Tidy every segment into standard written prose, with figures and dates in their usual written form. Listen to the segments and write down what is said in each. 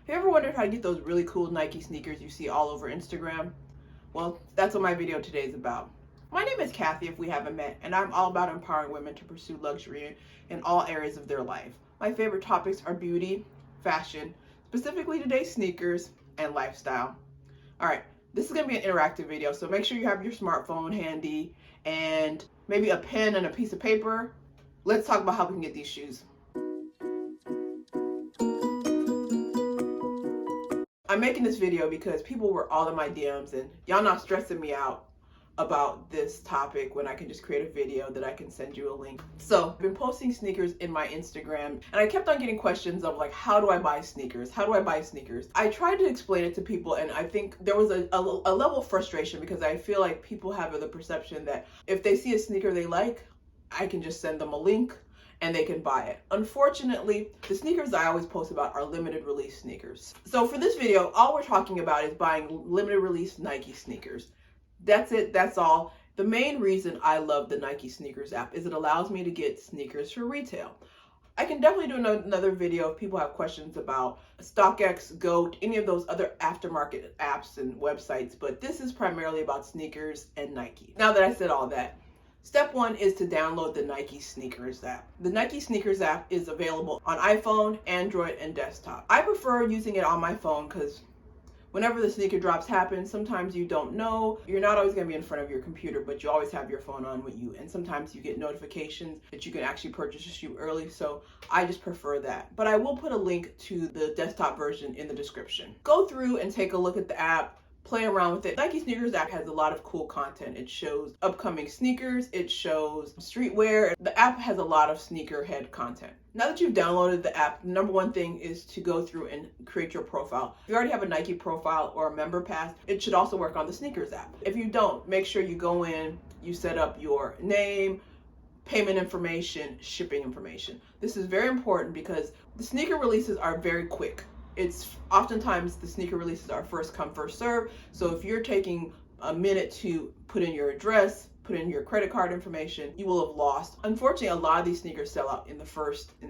Have you ever wondered how to get those really cool Nike sneakers you see all over Instagram? Well, that's what my video today is about. My name is Cathy, if we haven't met, and I'm all about empowering women to pursue luxury in all areas of their life. My favorite topics are beauty, fashion, specifically today sneakers, and lifestyle. Alright, this is going to be an interactive video, so make sure you have your smartphone handy and maybe a pen and a piece of paper. Let's talk about how we can get these shoes. I'm making this video because people were all in my DMs and y'all not stressing me out about this topic when I can just create a video that I can send you a link. So I've been posting sneakers in my Instagram and I kept on getting questions of like, how do I buy sneakers? How do I buy sneakers? I tried to explain it to people and I think there was a level of frustration because I feel like people have the perception that if they see a sneaker they like, I can just send them a link and they can buy it. Unfortunately, the sneakers I always post about are limited release sneakers. So for this video, all we're talking about is buying limited release Nike sneakers. That's it, that's all. The main reason I love the Nike sneakers app is it allows me to get sneakers for retail. I can definitely do another video if people have questions about StockX, GOAT, any of those other aftermarket apps and websites, but this is primarily about sneakers and Nike. Now that I said all that, step one is to download the Nike Sneakers app. The Nike Sneakers app is available on iPhone, Android, and desktop. I prefer using it on my phone because whenever the sneaker drops happen, sometimes you don't know. You're not always going to be in front of your computer, but you always have your phone on with you. And sometimes you get notifications that you can actually purchase a shoe early. So I just prefer that. But I will put a link to the desktop version in the description. Go through and take a look at the app. Play around with it. Nike Sneakers app has a lot of cool content. It shows upcoming sneakers, it shows streetwear. The app has a lot of sneakerhead content. Now that you've downloaded the app, the number one thing is to go through and create your profile. If you already have a Nike profile or a member pass, it should also work on the sneakers app. If you don't, make sure you go in, you set up your name, payment information, shipping information. This is very important because the sneaker releases are very quick. It's oftentimes the sneaker releases are first come, first serve. So if you're taking a minute to put in your address, put in your credit card information, you will have lost. Unfortunately, a lot of these sneakers sell out in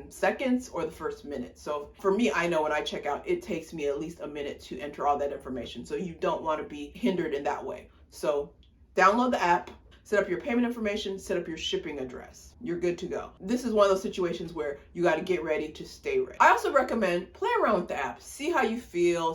seconds or the first minute. So for me, I know when I check out, it takes me at least a minute to enter all that information. So you don't want to be hindered in that way. So download the app, set up your payment information, set up your shipping address. You're good to go. This is one of those situations where you got to get ready to stay ready. I also recommend play around with the app. See how you feel.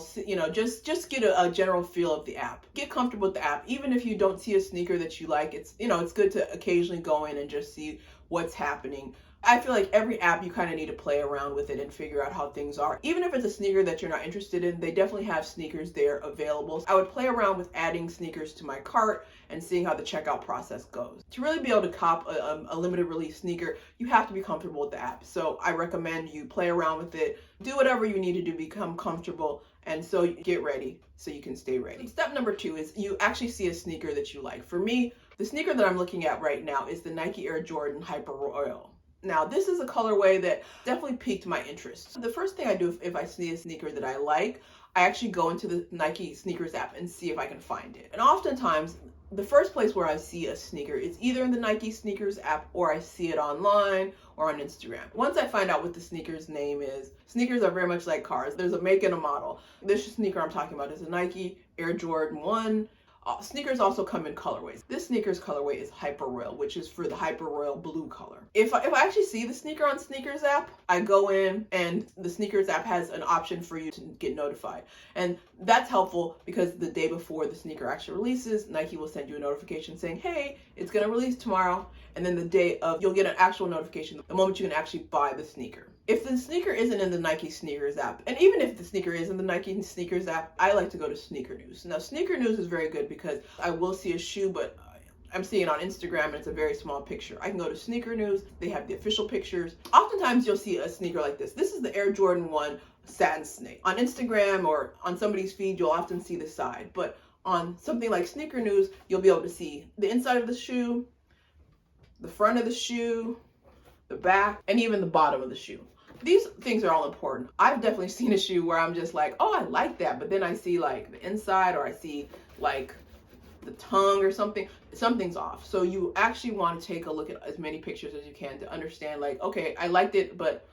Just get a general feel of the app. Get comfortable with the app. Even if you don't see a sneaker that you like, it's good to occasionally go in and just see what's happening. I feel like every app you kind of need to play around with it and figure out how things are. Even if it's a sneaker that you're not interested in, they definitely have sneakers there available. I would play around with adding sneakers to my cart and seeing how the checkout process goes. To really be able to cop a limited release sneaker, you have to be comfortable with the app. So I recommend you play around with it, do whatever you need to do, become comfortable, and so you get ready so you can stay ready. Step number two is you actually see a sneaker that you like. For me, the sneaker that I'm looking at right now is the Nike Air Jordan Hyper Royal. Now, this is a colorway that definitely piqued my interest. The first thing I do if I see a sneaker that I like, I actually go into the Nike Sneakers app and see if I can find it. And oftentimes, the first place where I see a sneaker is either in the Nike Sneakers app or I see it online or on Instagram. Once I find out what the sneaker's name is, sneakers are very much like cars. There's a make and a model. This sneaker I'm talking about is a Nike Air Jordan 1. Sneakers also come in colorways. This sneaker's colorway is Hyper Royal, which is for the Hyper Royal blue color. If I actually see the sneaker on Sneakers app, I go in and the Sneakers app has an option for you to get notified. And that's helpful because the day before the sneaker actually releases, Nike will send you a notification saying, hey, it's gonna release tomorrow. And then the day of, you'll get an actual notification the moment you can actually buy the sneaker. If the sneaker isn't in the Nike Sneakers app, and even if the sneaker is in the Nike Sneakers app, I like to go to Sneaker News. Now, Sneaker News is very good because I will see a shoe, but I'm seeing it on Instagram and it's a very small picture. I can go to Sneaker News. They have the official pictures. Oftentimes you'll see a sneaker like this. This is the Air Jordan 1 Satin Snake. On Instagram or on somebody's feed, you'll often see the side. But on something like Sneaker News, you'll be able to see the inside of the shoe, the front of the shoe, the back, and even the bottom of the shoe. These things are all important. I've definitely seen a shoe where I'm just like, oh, I like that. But then I see like the inside or I see like the tongue or something. Something's off. So you actually want to take a look at as many pictures as you can to understand like, okay, I liked it, but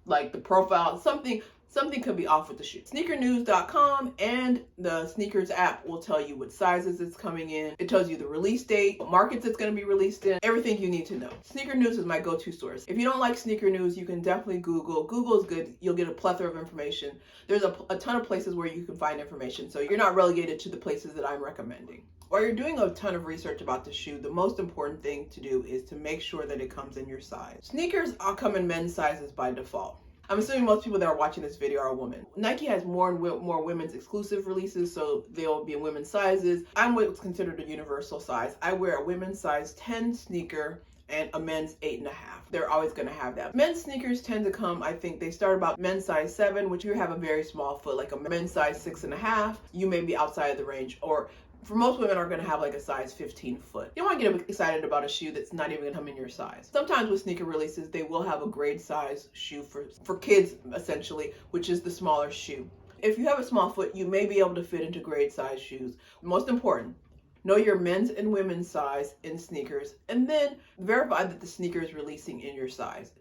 like the profile, something something could be off with the shoe. Sneakernews.com and the sneakers app will tell you what sizes it's coming in. It tells you the release date, what markets it's going to be released in, everything you need to know. Sneaker News is my go-to source. If you don't like Sneaker News, you can definitely Google. Google is good. You'll get a plethora of information. There's a ton of places where you can find information, so you're not relegated to the places that I'm recommending. While you're doing a ton of research about the shoe, the most important thing to do is to make sure that it comes in your size. Sneakers all come in men's sizes by default. I'm assuming most people that are watching this video are women. Nike has more and more women's exclusive releases, so they'll be in women's sizes. I'm what's considered a universal size. I wear a women's size 10 sneaker and a men's 8.5. They're always going to have that. Men's sneakers tend to come, I think they start about men's size 7, which you have a very small foot, like a men's size 6.5. You may be outside of the range, or for most women are going to have like a size 15 foot. You don't want to get excited about a shoe that's not even going to come in your size. Sometimes with sneaker releases, they will have a grade size shoe for kids, essentially, which is the smaller shoe. If you have a small foot, you may be able to fit into grade size shoes. Most important, know your men's and women's size in sneakers, and then verify that the sneaker is releasing in your size.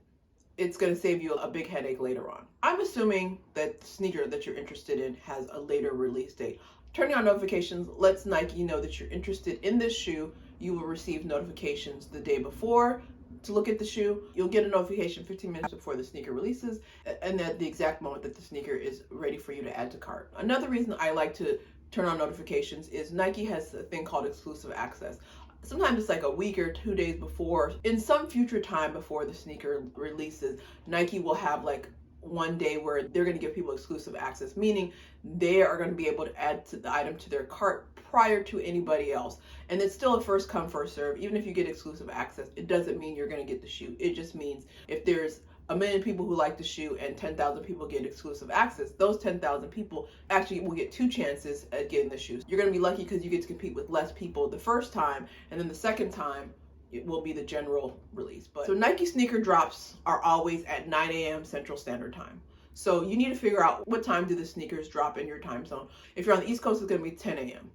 It's going to save you a big headache later on. I'm assuming that the sneaker that you're interested in has a later release date. Turning on notifications lets Nike know that you're interested in this shoe. You will receive notifications the day before to look at the shoe. You'll get a notification 15 minutes before the sneaker releases, and at the exact moment that the sneaker is ready for you to add to cart. Another reason I like to turn on notifications is Nike has a thing called exclusive access. Sometimes it's like a week or 2 days before. In some future time before the sneaker releases, Nike will have like one day where they're going to give people exclusive access, meaning they are going to be able to add to the item to their cart prior to anybody else. And it's still a first come, first serve. Even if you get exclusive access, it doesn't mean you're going to get the shoe. It just means if there's a million people who like the shoe and 10,000 people get exclusive access, those 10,000 people actually will get 2 chances at getting the shoes. You're going to be lucky because you get to compete with less people the first time, and then the second time it will be the general release. So Nike sneaker drops are always at 9 a.m. Central Standard Time. So you need to figure out what time do the sneakers drop in your time zone. If you're on the East Coast, it's going to be 10 a.m.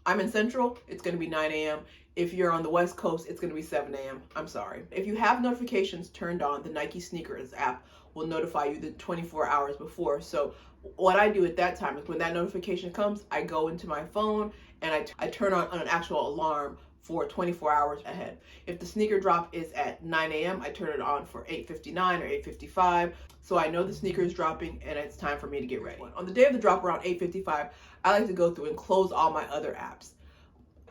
I'm in Central, it's going to be 9 a.m. If you're on the West Coast, it's going to be 7 a.m. I'm sorry. If you have notifications turned on, the Nike Sneakers app will notify you the 24 hours before. So what I do at that time is when that notification comes, I go into my phone and I turn on an actual alarm for 24 hours ahead. If the sneaker drop is at 9 a.m., I turn it on for 8:59 or 8:55. So I know the sneaker is dropping and it's time for me to get ready. On the day of the drop around 8:55, I like to go through and close all my other apps.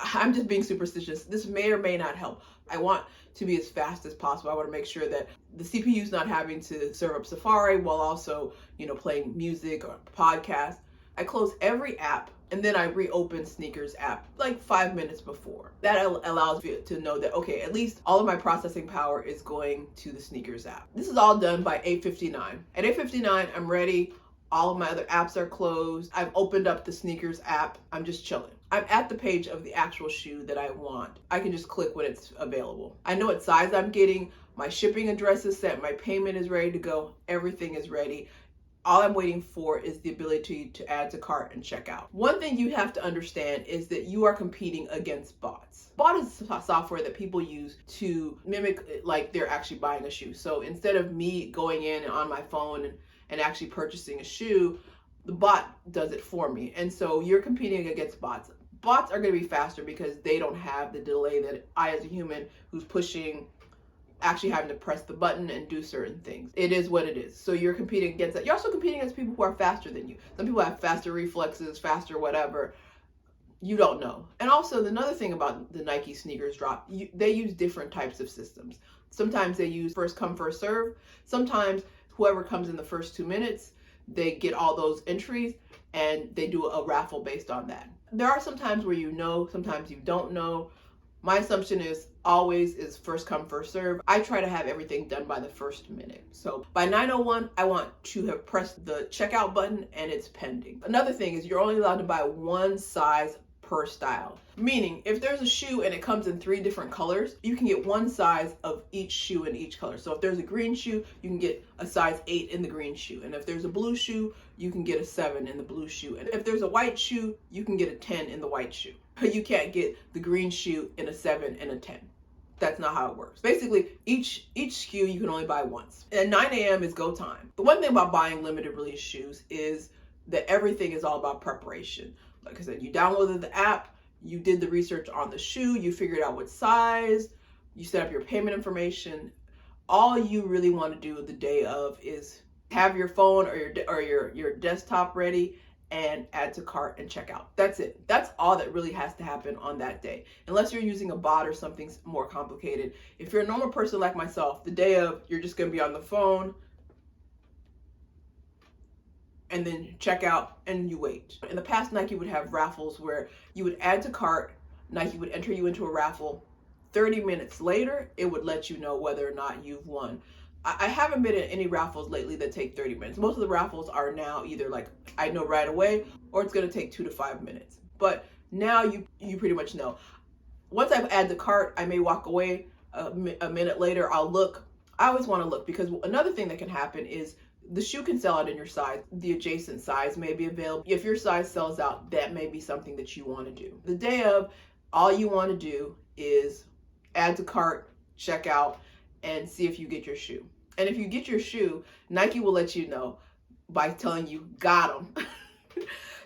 I'm just being superstitious. This may or may not help. I want to be as fast as possible. I want to make sure that the CPU is not having to serve up Safari while also, playing music or podcast. I close every app and then I reopen Sneakers app like 5 minutes before. That allows me to know that, okay, at least all of my processing power is going to the Sneakers app. This is all done by 8:59. At 8:59, I'm ready. All of my other apps are closed. I've opened up the Sneakers app. I'm just chilling. I'm at the page of the actual shoe that I want. I can just click when it's available. I know what size I'm getting. My shipping address is set. My payment is ready to go. Everything is ready. All I'm waiting for is the ability to add to cart and check out. One thing you have to understand is that you are competing against bots. Bot is software that people use to mimic like they're actually buying a shoe. So instead of me going in on my phone and actually purchasing a shoe, the bot does it for me. And so you're competing against bots. Bots are going to be faster because they don't have the delay that I, as a human who's pushing, actually having to press the button and do certain things. It is what it is. So you're competing against that. You're also competing against people who are faster than you. Some people have faster reflexes, faster whatever. You don't know. And also another thing about the Nike sneakers drop, they use different types of systems. Sometimes they use first come, first serve. Sometimes whoever comes in the first 2 minutes, they get all those entries and they do a raffle based on that. There are some times where you know, sometimes you don't know. My assumption is always is first come, first serve. I try to have everything done by the first minute. So by 9:01, I want to have pressed the checkout button and it's pending. Another thing is you're only allowed to buy one size per style. Meaning if there's a shoe and it comes in 3 different colors, you can get one size of each shoe in each color. So if there's a green shoe, you can get a size 8 in the green shoe. And if there's a blue shoe, you can get a 7 in the blue shoe. And if there's a white shoe, you can get a 10 in the white shoe. But you can't get the green shoe in a 7 and a 10. That's not how it works. Basically, each SKU you can only buy once. And 9 a.m. is go time. The one thing about buying limited release shoes is that everything is all about preparation. Like I said, you downloaded the app, you did the research on the shoe, you figured out what size, you set up your payment information. All you really want to do the day of is have your phone or your desktop ready and add to cart and check out. That's it. That's all that really has to happen on that day. Unless you're using a bot or something more complicated. If you're a normal person like myself, the day of, you're just going to be on the phone and then check out and you wait. In the past, Nike would have raffles where you would add to cart, Nike would enter you into a raffle. 30 minutes later, it would let you know whether or not you've won. I haven't been in any raffles lately that take 30 minutes. Most of the raffles are now either like, I know right away, or it's going to take 2 to 5 minutes. But now you pretty much know. Once I add the cart, I may walk away a minute later. I'll look. I always want to look, because another thing that can happen is the shoe can sell out in your size. The adjacent size may be available. If your size sells out, that may be something that you want to do. The day of, all you want to do is add to cart, check out, and see if you get your shoe. And if you get your shoe, Nike will let you know by telling you, got them.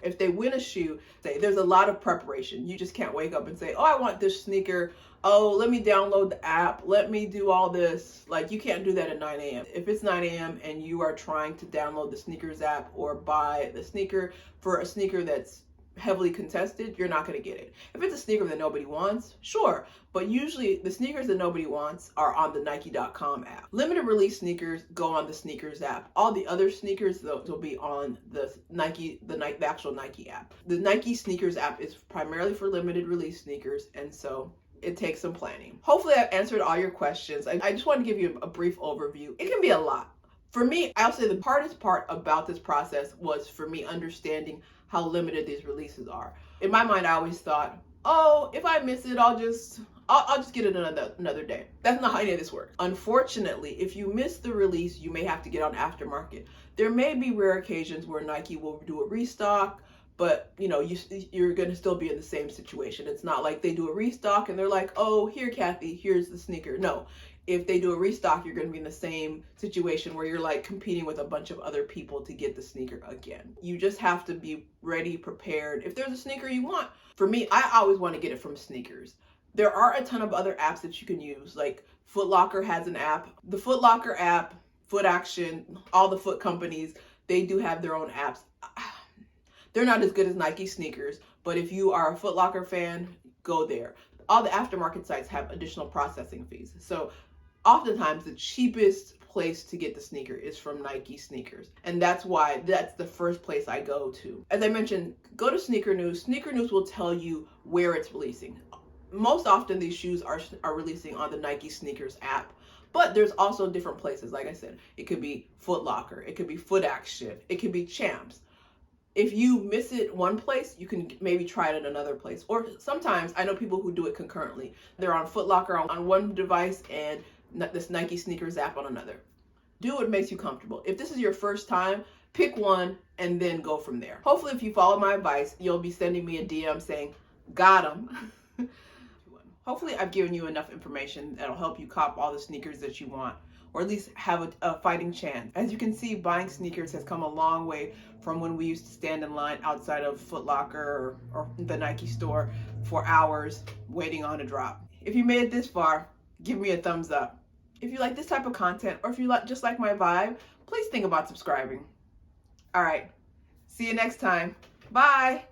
If they win a shoe, there's a lot of preparation. You just can't wake up and say, oh, I want this sneaker. Oh, let me download the app. Let me do all this. Like, you can't do that at 9 a.m. If it's 9 a.m. and you are trying to download the sneakers app or buy the sneaker for a sneaker that's heavily contested, you're not going to get it. If it's a sneaker that nobody wants, sure. But usually the sneakers that nobody wants are on the Nike.com app. Limited release sneakers go on the sneakers app. All the other sneakers, they'll be on the actual Nike app. The Nike sneakers app is primarily for limited release sneakers, and so it takes some planning. Hopefully I've answered all your questions. I just want to give you a brief overview. It can be a lot. For me, I'll say the hardest part about this process was for me understanding how limited these releases are. In my mind, I always thought, oh, if I miss it, I'll just get it another day. That's not how any of this works. Unfortunately, if you miss the release, you may have to get on aftermarket. There may be rare occasions where Nike will do a restock, but you're going to still be in the same situation. It's not like they do a restock and they're like, oh, here, Cathy, here's the sneaker. No. If they do a restock, you're going to be in the same situation where you're like competing with a bunch of other people to get the sneaker again. You just have to be ready, prepared. If there's a sneaker you want, for me, I always want to get it from Sneakers. There are a ton of other apps that you can use. Like Foot Locker has an app. The Foot Locker app, Foot Action, all the foot companies, they do have their own apps. They're not as good as Nike sneakers, but if you are a Foot Locker fan, go there. All the aftermarket sites have additional processing fees. So oftentimes the cheapest place to get the sneaker is from Nike sneakers. And that's why that's the first place I go to. As I mentioned, go to Sneaker News. Sneaker News will tell you where it's releasing. Most often these shoes are releasing on the Nike sneakers app, but there's also different places. Like I said, it could be Foot Locker, it could be Foot Action, it could be Champs. If you miss it one place, you can maybe try it in another place. Or sometimes I know people who do it concurrently. They're on Foot Locker on one device and this Nike sneakers app on another. Do what makes you comfortable. If this is your first time, pick one and then go from there. Hopefully, if you follow my advice, you'll be sending me a DM saying, got them. Hopefully, I've given you enough information that'll help you cop all the sneakers that you want, or at least have a fighting chance. As you can see, buying sneakers has come a long way from when we used to stand in line outside of Foot Locker or the Nike store for hours waiting on a drop. If you made it this far, give me a thumbs up. If you like this type of content, or if you just like my vibe, please think about subscribing. All right, see you next time. Bye.